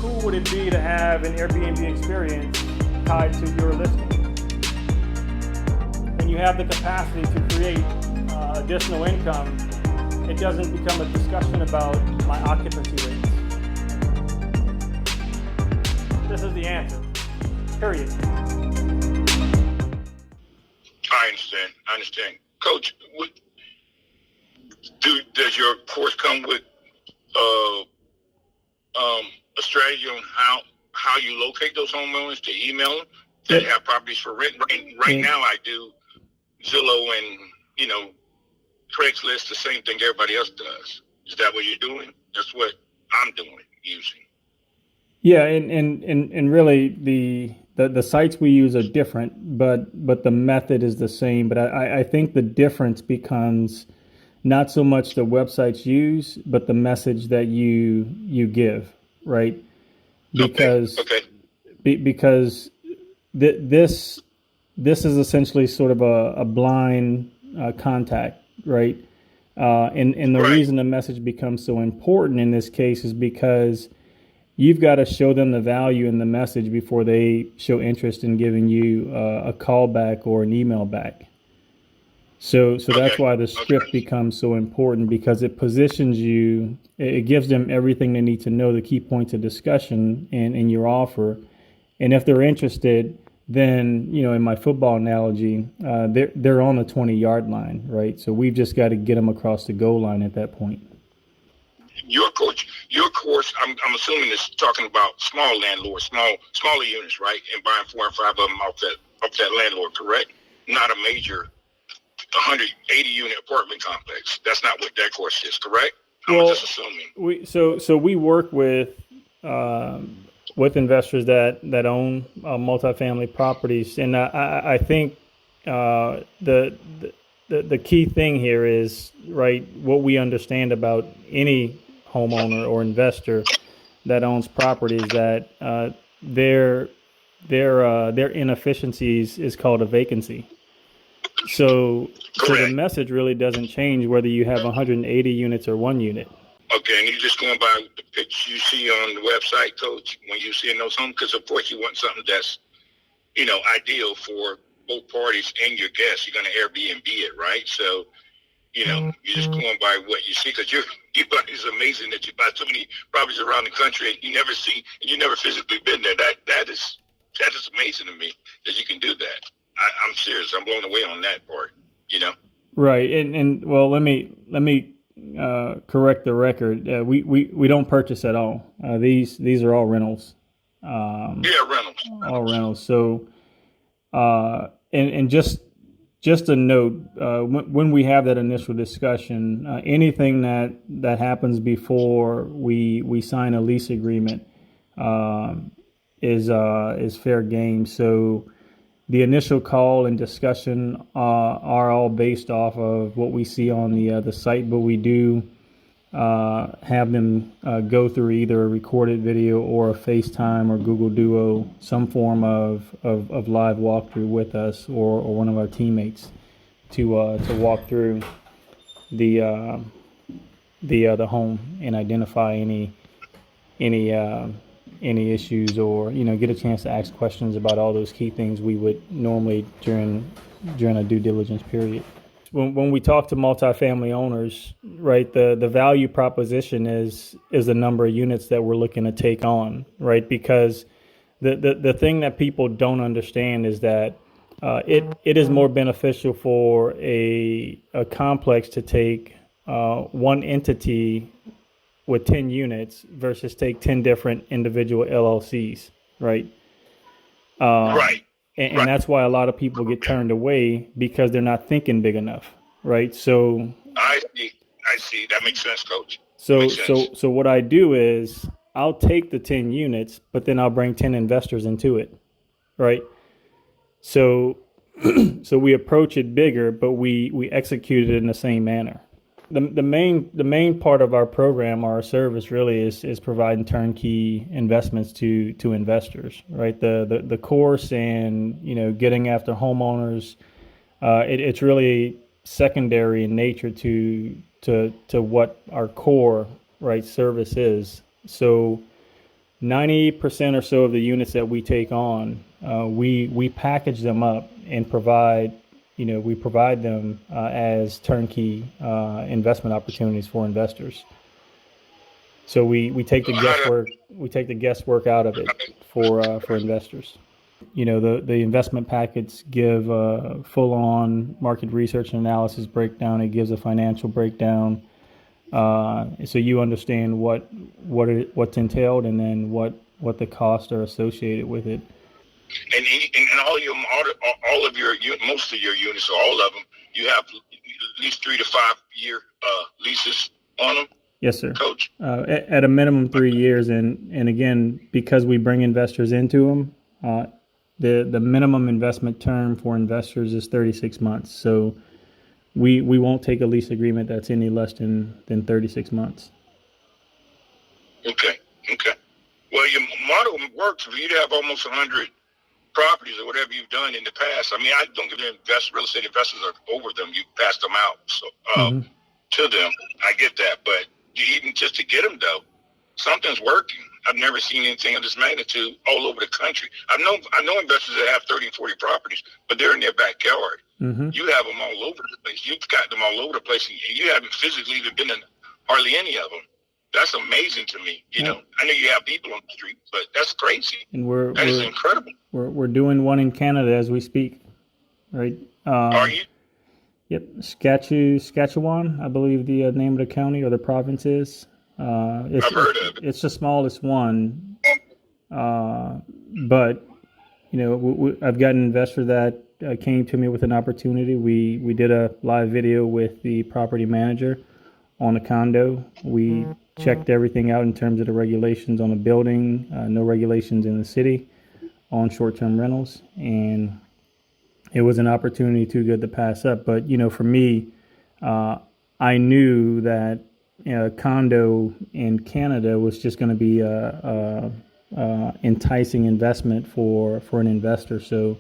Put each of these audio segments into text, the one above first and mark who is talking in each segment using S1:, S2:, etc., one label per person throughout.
S1: cool would it be to have an Airbnb experience tied to your listing? When you have the capacity to create additional income, it doesn't become a discussion about my occupancy rates. This is the answer, period.
S2: I understand. Coach, does your course come with a strategy on how you locate those homeowners to email them that have properties for rent? Right now I do Zillow and, Craigslist, the same thing everybody else does. Is that what you're doing? That's what I'm doing, using.
S1: Yeah, and really the sites we use are different, but the method is the same. But I think the difference becomes not so much the websites used, but the message that you give, right? Because because this is essentially sort of a blind contact, right? And the reason the message becomes so important in this case is because you've got to show them the value in the message before they show interest in giving you a call back or an email back. So that's why the script becomes so important, because it positions you, it gives them everything they need to know, the key points of discussion in your offer. And if they're interested, then, in my football analogy, they're on the 20-yard line, right? So we've just got to get them across the goal line at that point.
S2: Your course, I'm assuming is talking about small landlords, smaller units, right? And buying 4 and 5 of them off that landlord, correct? Not a major 180 unit apartment complex. That's not what that course is, correct? I'm just assuming.
S1: We work with investors that own multifamily properties, and I think the key thing here is, right, what we understand about any homeowner or investor that owns properties, that their inefficiencies is called a vacancy. So the message really doesn't change whether you have 180 units or 1 unit.
S2: Okay, and you're just going by the pictures you see on the website, Coach, when you're seeing those homes, because of course you want something that's, ideal for both parties and your guests. You're going to Airbnb it, right? So, you're just going by what you see, because it's amazing that you buy so many properties around the country and you never physically been there. That is amazing to me that you can do that. I'm serious. I'm blown away on that part, Right.
S1: And well, let me correct the record. We don't purchase at all. These are all rentals.
S2: Rentals.
S1: All rentals. So, and just a note, when we have that initial discussion, anything that happens before we sign a lease agreement is fair game. So the initial call and discussion are all based off of what we see on the site, but we do have them go through either a recorded video or a FaceTime or Google Duo, some form of live walkthrough with us or one of our teammates to walk through the home and identify any issues, or get a chance to ask questions about all those key things we would normally during a due diligence period. When we talk to multifamily owners, right, the value proposition is the number of units that we're looking to take on, right? Because the thing that people don't understand is that it is more beneficial for a complex to take one entity with 10 units versus take 10 different individual LLCs, right?
S2: Right.
S1: And that's why a lot of people get turned away, because they're not thinking big enough, right? So
S2: I see. That makes sense, Coach.
S1: So what I do is I'll take the 10 units, but then I'll bring 10 investors into it, right? So we approach it bigger, but we execute it in the same manner. The main part of our program, our service, really is providing turnkey investments to investors, right? The course and getting after homeowners, it's really secondary in nature to what our core, right, service is. So 90% or so of the units that we take on, we package them up and provide, we provide them as turnkey investment opportunities for investors. So we take the guesswork out of it for investors. The investment packets give a full-on market research and analysis breakdown. It gives a financial breakdown, so you understand what's entailed, and then what the costs are associated with it.
S2: And all of your most of your units, or all of them, you have at least 3 to 5 year leases on them.
S1: Yes, sir.
S2: Coach.
S1: At a minimum 3 years, and again, because we bring investors into them, the minimum investment term for investors is 36 months. So we won't take a lease agreement that's any less than 36 months.
S2: Okay. Well, your model works for you to have almost 100 properties or whatever you've done in the past. I mean, I don't give real estate investors are over them. You passed them out to them. I get that, but even just to get them though, something's working. I've never seen anything of this magnitude all over the country. I know investors that have 30 and 40 properties, but they're in their backyard.
S1: Mm-hmm.
S2: You have them all over the place. You've got them all over the place, and you haven't physically even been in hardly any of them. That's amazing to me. I know you have people on the street, but that's crazy.
S1: And
S2: that is incredible.
S1: We're doing one in Canada as we speak, right?
S2: Are you?
S1: Yep, Saskatchewan, I believe the name of the county or the province is.
S2: I've heard of it.
S1: It's the smallest one, but I've got an investor that came to me with an opportunity. We did a live video with the property manager on a condo. We checked everything out in terms of the regulations on the building, no regulations in the city on short-term rentals, and it was an opportunity too good to pass up. But for me, I knew that a condo in Canada was just going to be a enticing investment for an investor. So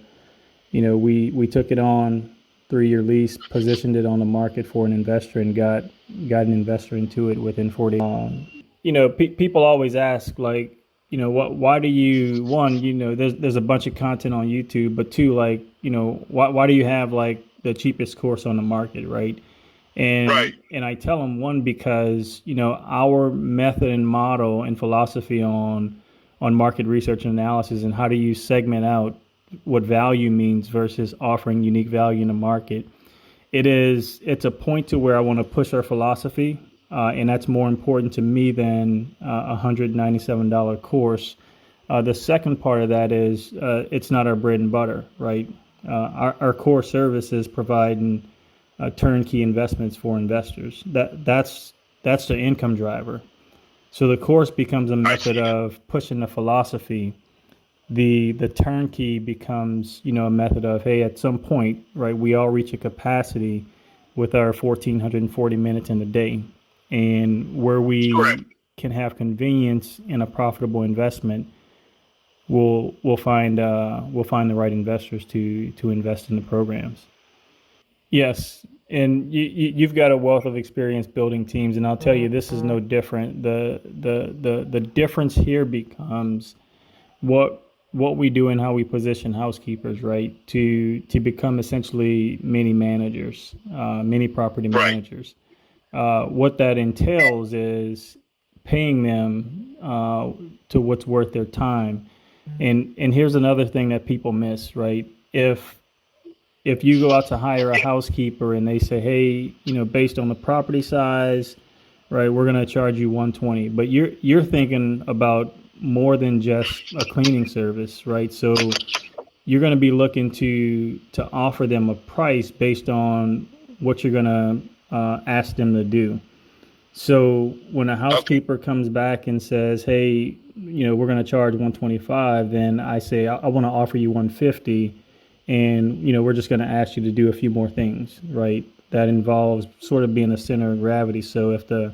S1: we took it on, 3-year lease, positioned it on the market for an investor, and got an investor into it within 40 days. People always ask, like, why do you, one, there's a bunch of content on YouTube, but two, like, why do you have like the cheapest course on the market, right? And I tell them, one, because our method and model and philosophy on market research and analysis, and how do you segment out what value means versus offering unique value in the market. It's a point to where I want to push our philosophy, and that's more important to me than a $197 course. The second part of that is it's not our bread and butter, right? Our core service is providing turnkey investments for investors. That's the income driver. So the course becomes a method of pushing the philosophy. The turnkey becomes, a method of, hey, at some point, right, we all reach a capacity with our 1,440 minutes in a day, and where we can have convenience in a profitable investment, we'll find the right investors to invest in the programs. Yes, and you've got a wealth of experience building teams, and I'll tell you, this is no different. The difference here becomes what we do and how we position housekeepers, right, to become essentially mini managers, mini property managers. What that entails is paying them to what's worth their time. And here's another thing that people miss, right? If you go out to hire a housekeeper and they say, hey, based on the property size, right, we're going to charge you $120, but you're thinking about more than just a cleaning service, right? So you're going to be looking to offer them a price based on what you're going to ask them to do. So when a housekeeper comes back and says, hey, we're going to charge $125, then I say, I want to offer you $150, and we're just going to ask you to do a few more things, right? That involves sort of being the center of gravity. So if the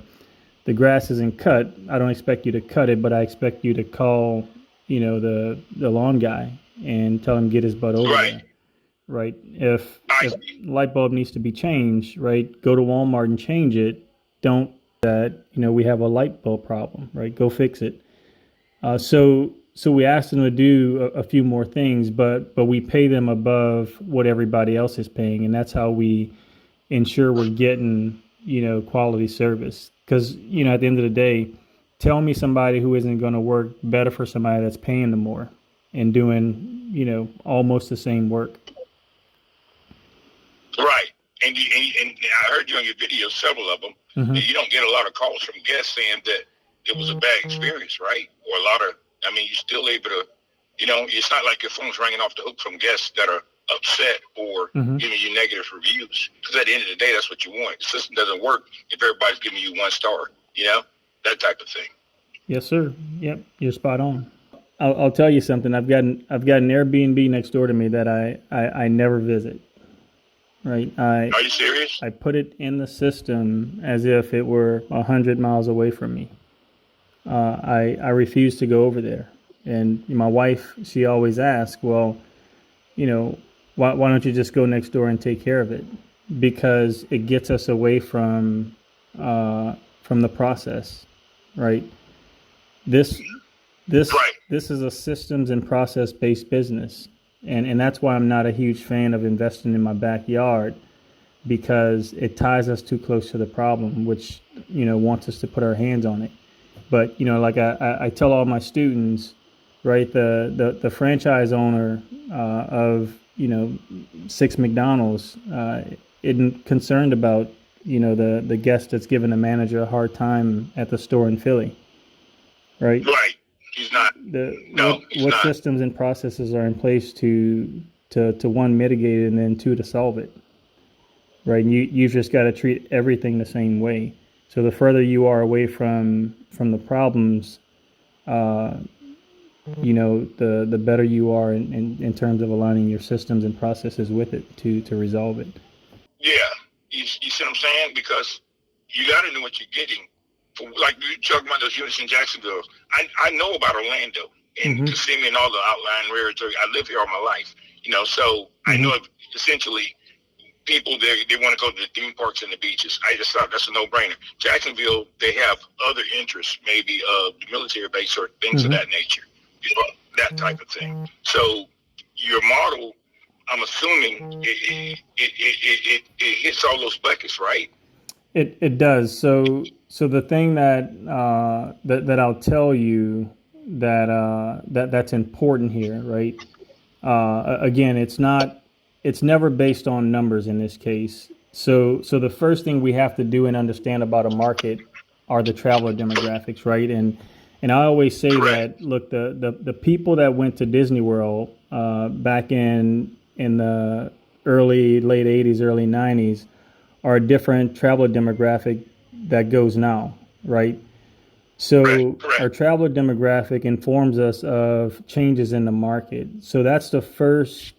S1: grass isn't cut, I don't expect you to cut it, but I expect you to call, the lawn guy and tell him get his butt over there, right? If light bulb needs to be changed, right, go to Walmart and change it. Don't that, we have a light bulb problem, right? Go fix it. So we asked them to do a few more things, but we pay them above what everybody else is paying, and that's how we ensure we're getting quality service. Because at the end of the day, tell me somebody who isn't going to work better for somebody that's paying them more and doing almost the same work.
S2: Right. And I heard you on your video, several of them.
S1: Mm-hmm.
S2: You don't get a lot of calls from guests saying that it was a bad experience, right? Or a lot of, I mean, you're still able to, it's not like your phone's ringing off the hook from guests that are upset or giving you negative reviews. Because at the end of the day, that's what you want. The system doesn't work if everybody's giving you 1 star, that type of thing.
S1: Yes, sir. Yep, you're spot on. I'll tell you something. I've got an Airbnb next door to me that I never visit. Right.
S2: Are you serious?
S1: I put it in the system as if it were 100 miles away from me. I refuse to go over there. And my wife, she always asks, well, why don't you just go next door and take care of it? Because it gets us away from the process, right? This is a systems and process based business. And that's why I'm not a huge fan of investing in my backyard, because it ties us too close to the problem, which, wants us to put our hands on it. But, like I tell all my students, right, the franchise owner of, 6 McDonald's isn't concerned about, the guest that's giving the manager a hard time at the store in Philly, right?
S2: Right. He's not.
S1: What systems and processes are in place to one, mitigate it, and then 2, to solve it, right? And you've just got to treat everything the same way. So the further you are away from the problems, the better you are in terms of aligning your systems and processes with it to resolve it.
S2: Yeah, you see what I'm saying? Because you got to know what you're getting. Like you talking about those units in Jacksonville, I know about Orlando and Kissimmee and all the outlying territory. I live here all my life, so I know essentially people they want to go to the theme parks and the beaches. I just thought that's a no-brainer. Jacksonville, they have other interests, maybe the military base or things of that nature, that type of thing. So your model, I'm assuming it hits all those buckets, right?
S1: It does. So the thing that I'll tell you that's important here, right? Again, it's never based on numbers in this case. So the first thing we have to do and understand about a market are the traveler demographics, right? And I always say that, look, the people that went to Disney World back in the late 80s, early 90s are a different traveler demographic that goes now, right? So our traveler demographic informs us of changes in the market. So that's the first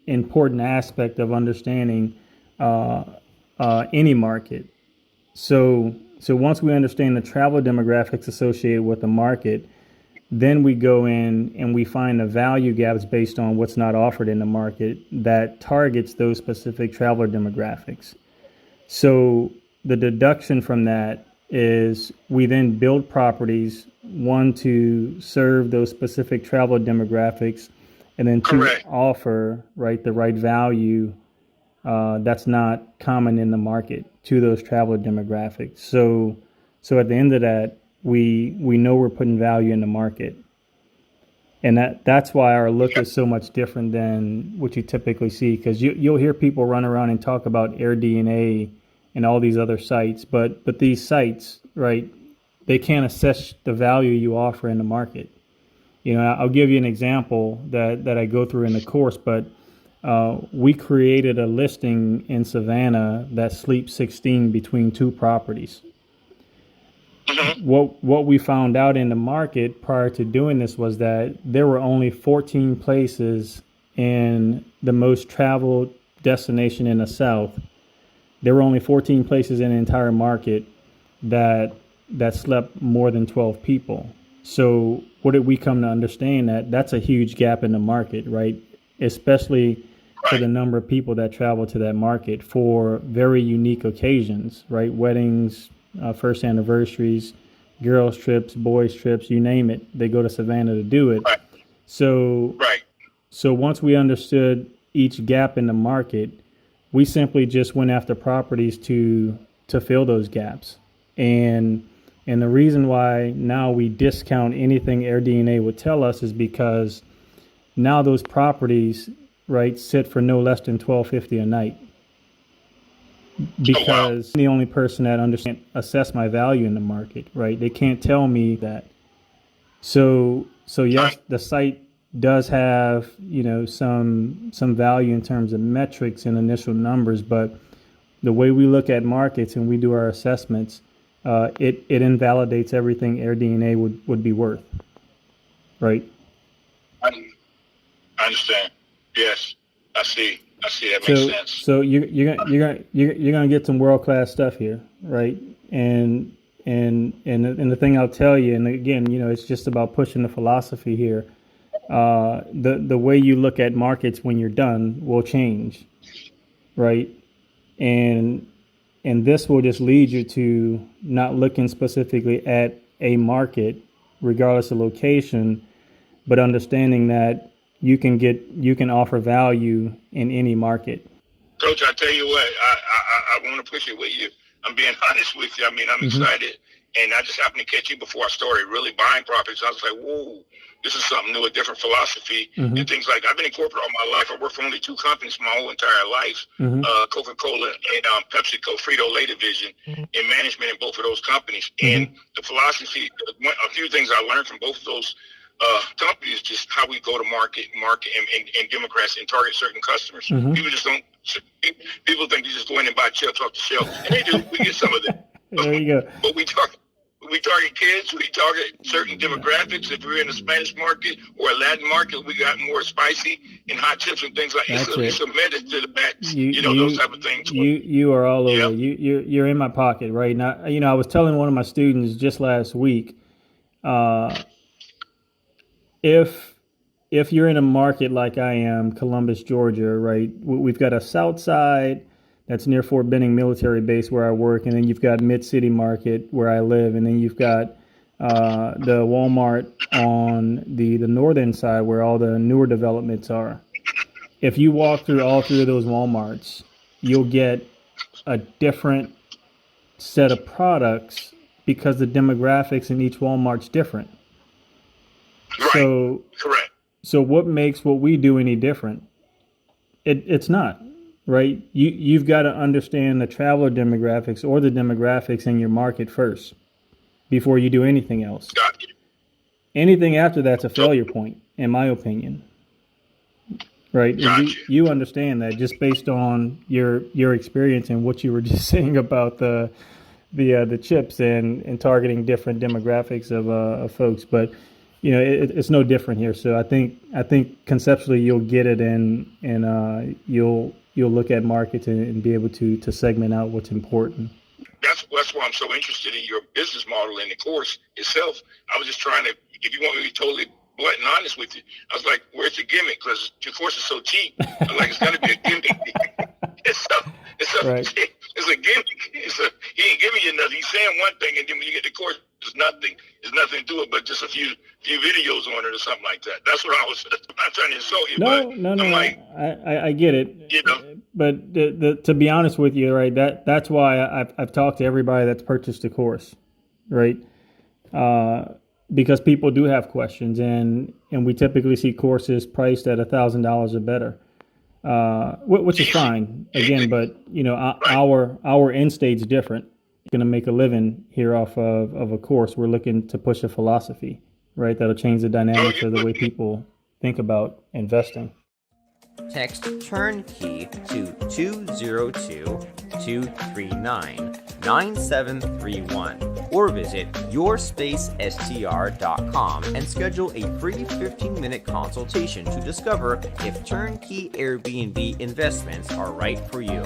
S1: important aspect of understanding any market. So once we understand the traveler demographics associated with the market, then we go in and we find the value gaps based on what's not offered in the market that targets those specific traveler demographics. So the deduction from that is we then build properties, 1, to serve those specific traveler demographics, and then 2, offer the right value that's not common in the market to those traveler demographics. So at the end of that, we know we're putting value in the market. And that's why our look is so much different than what you typically see, because you'll hear people run around and talk about AirDNA and all these other sites, but these sites, right, they can't assess the value you offer in the market. I'll give you an example that I go through in the course, but we created a listing in Savannah that sleeps 16 between 2 properties. What we found out in the market prior to doing this was that there were only 14 places in the most traveled destination in the South. There were only 14 places in the entire market that slept more than 12 people. So what did we come to understand? That's a huge gap in the market, right? Especially for the number of people that travel to that market for very unique occasions, right? Weddings, first anniversaries, girls trips, boys trips, you name it. They go to Savannah to do it.
S2: Right.
S1: So,
S2: Right.
S1: so once we understood each gap in the market, we simply just went after properties to fill those gaps. And the reason why now we discount anything AirDNA would tell us is because now those properties, right, sit for no less than $1,250 a night. Because I'm the only person that understands assess my value in the market, right? They can't tell me that. So yes, the site does have, some value in terms of metrics and initial numbers, but the way we look at markets and we do our assessments, it invalidates everything AirDNA would be worth, right?
S2: I understand. Yes, I see. That makes sense.
S1: So you're gonna get some world class stuff here, right? And the thing I'll tell you, and again, it's just about pushing the philosophy here. The way you look at markets when you're done will change, right? And this will just lead you to not looking specifically at a market, regardless of location, but understanding that you can offer value in any market.
S2: Coach, I tell you what, I want to push it with you. I'm being honest with you. I mean, I'm excited, and I just happened to catch you before I started really buying properties. I was like, whoa, this is something new, a different philosophy, and things like I've been in corporate all my life. I worked for only 2 companies my whole entire life, Coca-Cola and PepsiCo, Frito-Lay division, in management in both of those companies. And the philosophy, a few things I learned from both of those companies, just how we go to market and Democrats and target certain customers. People just don't. People think you just go in and buy chips off the shelf, and they do. We get some of them.
S1: There you go.
S2: But we target kids. We target certain demographics. If we're in the Spanish market or a Latin market, we got more spicy and hot chips and things like that. So it's submitted to the backs. Those type of things.
S1: You are all over. You're in my pocket right now. I was telling one of my students just last week. If you're in a market like I am, Columbus, Georgia, right? We've got a south side that's near Fort Benning military base where I work, and then you've got Mid-City Market where I live, and then you've got the Walmart on the northern side where all the newer developments are. If you walk through all 3 of those Walmarts, you'll get a different set of products because the demographics in each Walmart's different.
S2: Right. Correct.
S1: So what makes what we do any different? It's not, right? You've got to understand the traveler demographics or the demographics in your market first before you do anything else.
S2: Gotcha.
S1: Anything after that's a failure point, in my opinion. Right?
S2: Gotcha.
S1: You understand that just based on your experience and what you were just saying about the chips and targeting different demographics of folks, but it's no different here. So I think conceptually you'll get it, and you'll look at markets and be able to segment out what's important.
S2: That's why I'm so interested in your business model and the course itself. I was just trying to, if you want me to be totally blunt and honest with you, I was like, where's the gimmick? Because your course is so cheap. I'm like, it's got to be a gimmick. It's a gimmick. He ain't giving you nothing. He's saying one thing, and then when you get the course, there's nothing. There's nothing to it but just a few videos on it or something like that. That's what I was. I'm not trying to insult you.
S1: No. I get it. But to be honest with you, right? That's why I've talked to everybody that's purchased the course, right? Because people do have questions, and we typically see courses priced at $1,000 or better, which is fine again. But our end state's different. Going to make a living here off of a course. We're looking to push a philosophy, right? That'll change the dynamics of the way people think about investing.
S3: Text turnkey to 202-239-9731 or visit yourspacestr.com and schedule a free 15-minute consultation to discover if turnkey Airbnb investments are right for you.